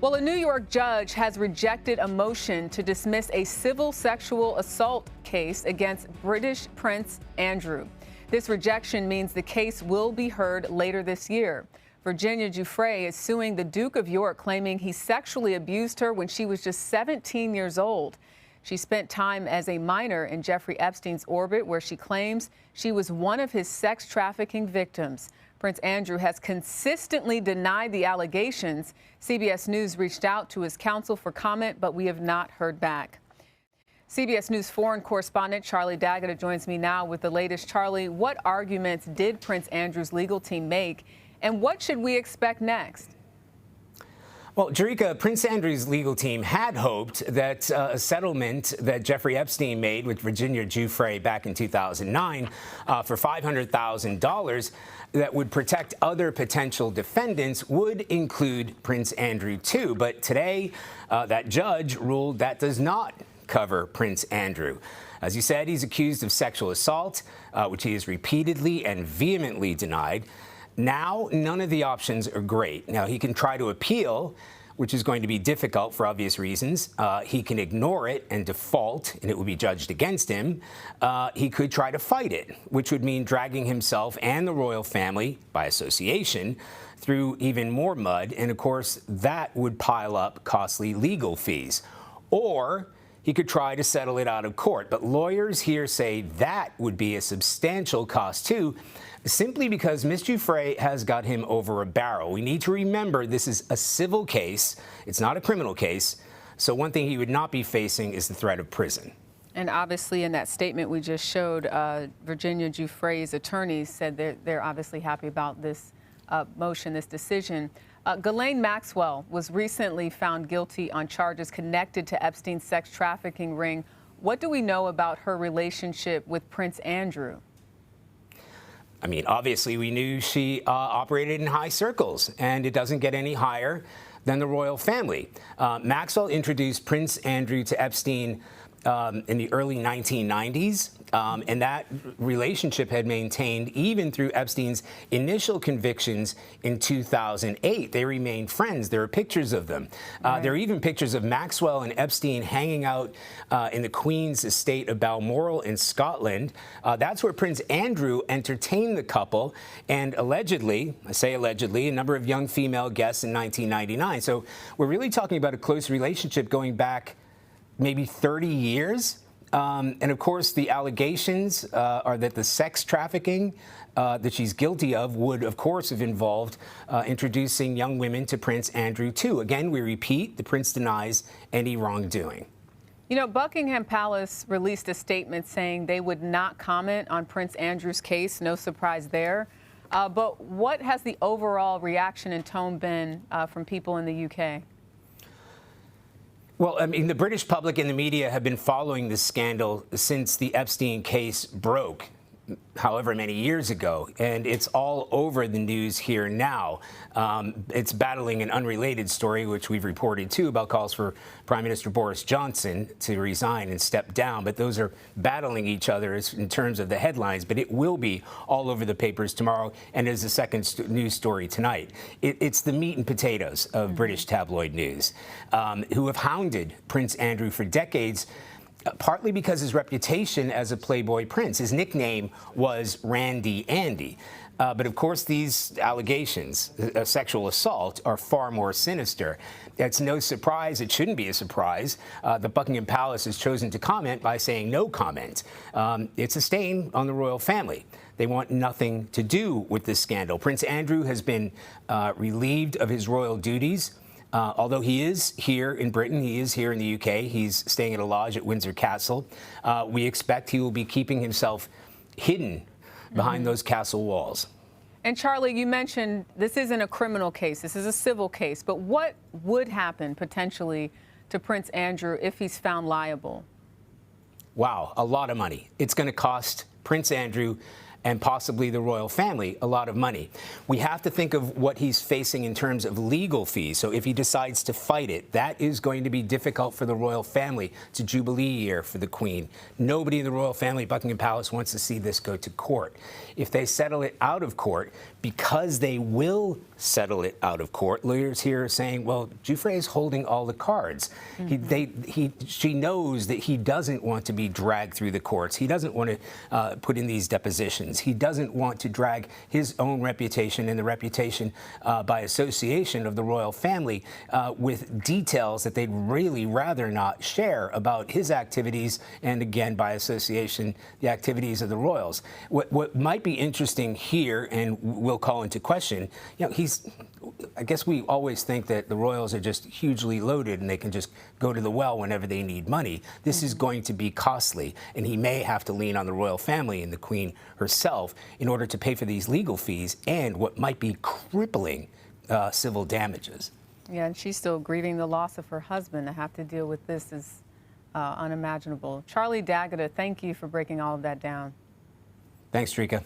Well, a New York judge has rejected a motion to dismiss a civil sexual assault case against British Prince Andrew. This rejection means the case will be heard later this year. Virginia Giuffre is suing the Duke of York, claiming he sexually abused her when she was just 17 years old. She spent time as a minor in Jeffrey Epstein's orbit, where she claims she was one of his sex trafficking victims. Prince Andrew has consistently denied the allegations. CBS News reached out to his counsel for comment, but we have not heard back. CBS News foreign correspondent Charlie D'Agata joins me now with the latest. Charlie, what arguments did Prince Andrew's legal team make, and what should we expect next? Well, Jerika, Prince Andrew's legal team had hoped that a settlement that Jeffrey Epstein made with Virginia Giuffre back in 2009 for $500,000 that would protect other potential defendants would include Prince Andrew, too. But today, that judge ruled that does not cover Prince Andrew. As you said, he's accused of sexual assault, which he has repeatedly and vehemently denied. Now, none of the options are great. Now, he can try to appeal, which is going to be difficult for obvious reasons. He can ignore it and default, and it will be judged against him. He could try to fight it, which would mean dragging himself and the royal family, by association, through even more mud. And, of course, that would pile up costly legal fees. Or he could try to settle it out of court. But lawyers here say that would be a substantial cost, too, simply because Ms. Giuffre has got him over a barrel. We need to remember this is a civil case. It's not a criminal case. So one thing he would not be facing is the threat of prison. And obviously in that statement we just showed, Virginia Giuffre's attorneys said they're obviously happy about this motion, this decision. Ghislaine Maxwell was recently found guilty on charges connected to Epstein's sex trafficking ring. What do we know about her relationship with Prince Andrew? I mean, obviously, we knew she operated in high circles, and it doesn't get any higher than the royal family. Maxwell introduced Prince Andrew to Epstein in the early 1990s, and that relationship had maintained even through Epstein's initial convictions in 2008. They remained friends. There are pictures of them. Right. There are even pictures of Maxwell and Epstein hanging out in the Queen's estate of Balmoral in Scotland. That's where Prince Andrew entertained the couple and allegedly, I say allegedly, a number of young female guests in 1999. So we're really talking about a close relationship going back maybe 30 years. And of course, the allegations are that the sex trafficking that she's guilty of would, of course, have involved introducing young women to Prince Andrew, too. Again, we repeat, the prince denies any wrongdoing. You know, Buckingham Palace released a statement saying they would not comment on Prince Andrew's case. No surprise there. But what has the overall reaction and tone been from people in the UK? Well, I mean, the British public and the media have been following this scandal since the Epstein case broke, however many years ago, and it's all over the news here now. It's battling an unrelated story, which we've reported, too, about calls for Prime Minister Boris Johnson to resign and step down. But those are battling each other in terms of the headlines. But it will be all over the papers tomorrow, and is the second news story tonight. It's the meat and potatoes of British tabloid news, who have hounded Prince Andrew for decades, partly because his reputation as a Playboy prince. His nickname was Randy Andy. But of course, these allegations of sexual assault are far more sinister. It's no surprise, it shouldn't be a surprise, that Buckingham Palace has chosen to comment by saying no comment. It's a stain on the royal family. They want nothing to do with this scandal. Prince Andrew has been relieved of his royal duties. Although he is here in Britain, he is here in the UK, he's staying at a lodge at Windsor Castle. We expect he will be keeping himself hidden behind those castle walls. And Charlie, you mentioned this isn't a criminal case, this is a civil case. But what would happen potentially to Prince Andrew if he's found liable? Wow, a lot of money. It's going to cost Prince Andrew and possibly the royal family a lot of money. We have to think of what he's facing in terms of legal fees. So if he decides to fight it, that is going to be difficult for the royal family. It's a Jubilee year for the Queen. Nobody in the royal family, Buckingham Palace, wants to see this go to court. If they settle it out of court, because they will settle it out of court, lawyers here are saying, well, Giuffre is holding all the cards. She knows that he doesn't want to be dragged through the courts. He doesn't want to put in these depositions. He doesn't want to drag his own reputation and the reputation by association of the royal family with details that they'd really rather not share about his activities and, again, by association, the activities of the royals. What might be interesting here, and we'll call into question, I guess we always think that the royals are just hugely loaded and they can just go to the well whenever they need money. This is going to be costly, and he may have to lean on the royal family and the Queen herself in order to pay for these legal fees and what might be crippling civil damages. Yeah, and she's still grieving the loss of her husband. To have to deal with this is unimaginable. Charlie D'Agata, thank you for breaking all of that down. Thanks, Trika.